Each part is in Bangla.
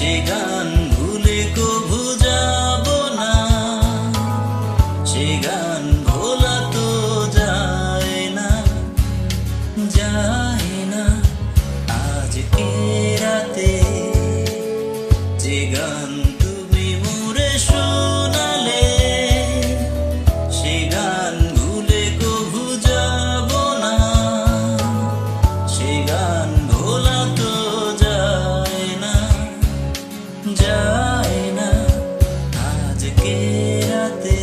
সে গান ভুলে কভু যাব না, সে গান ভোলা তো যায় না, যায় না। আজকে রাতে যে গান তুমি মোরে শোনালে, সে গান ভুলে কভু যাব না, সে গান ভোলা তো যায় না, যায় না। আজকে রাতে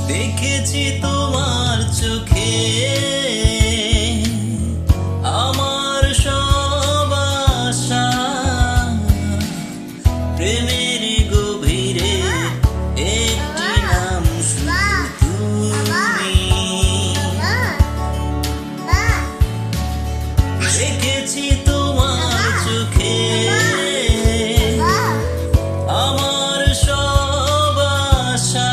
দেখেছি তোমার চোখে আমার সব আশা, প্রেমের গভীরে একটি নাম শুধু তুমি। দেখেছি তোমার চোখে আমার সব আশা,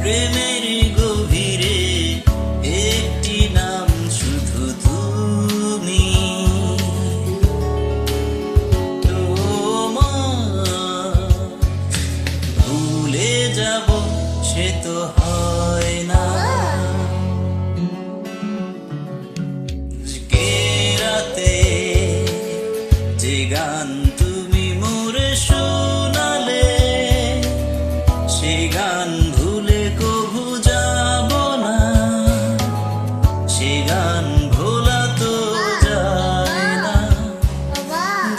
প্রেমের গভীরে একটি নাম শুধু তুমি। তোমার ভুলে যাব সে তো হয় না, আজকে রাতে যে গান তুমি মোরে শোনালে, সে গান ভুলে কভু যাব না, সে গান ভোলা তো যায় না,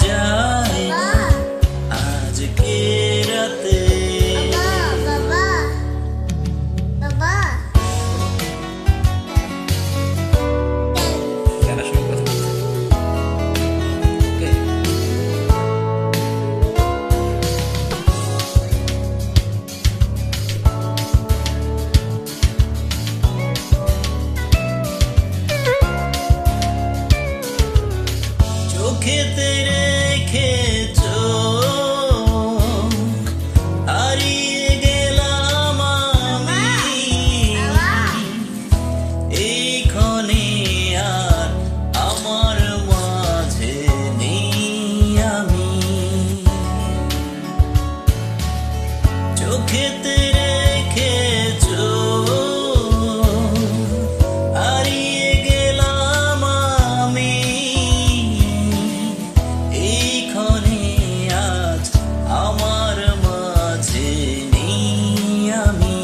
যায় না। আজকে রাতে চোখেতে রেখেছো, হারিয়ে গেলাম আমি এই ক্ষণে, আর আমার মাঝে নেই আমি। চোখেতে রেখেছো, হারিয়ে গেলাম আমি এই ক্ষণে, আজ আমার মাঝে নেই আমি।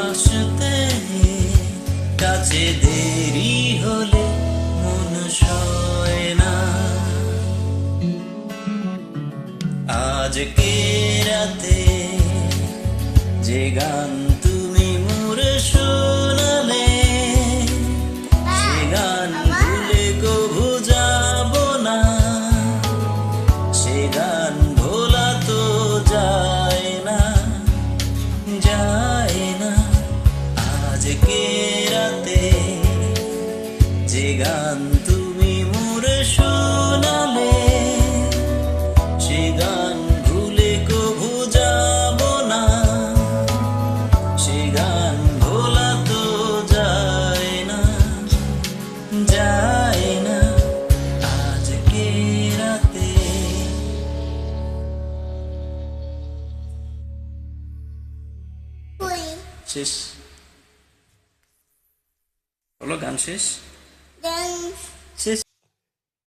আসতে কাছে দেরি হলে মন সয় না, আজকে রাতে যে গান তুমি মোরে শোনালে, সে গান ভুলে কভু যাব না, সে গান ভোলা তো যায় না, যায় না। আজকে রাতে যে গান তুমি মোরে শোনালে, সে গান ভুলে কভু যাব না, সে গান ভোলা তো যায় না, যায় না। আজকে রাতে শেষ হলো, গান শেষ, শেষ।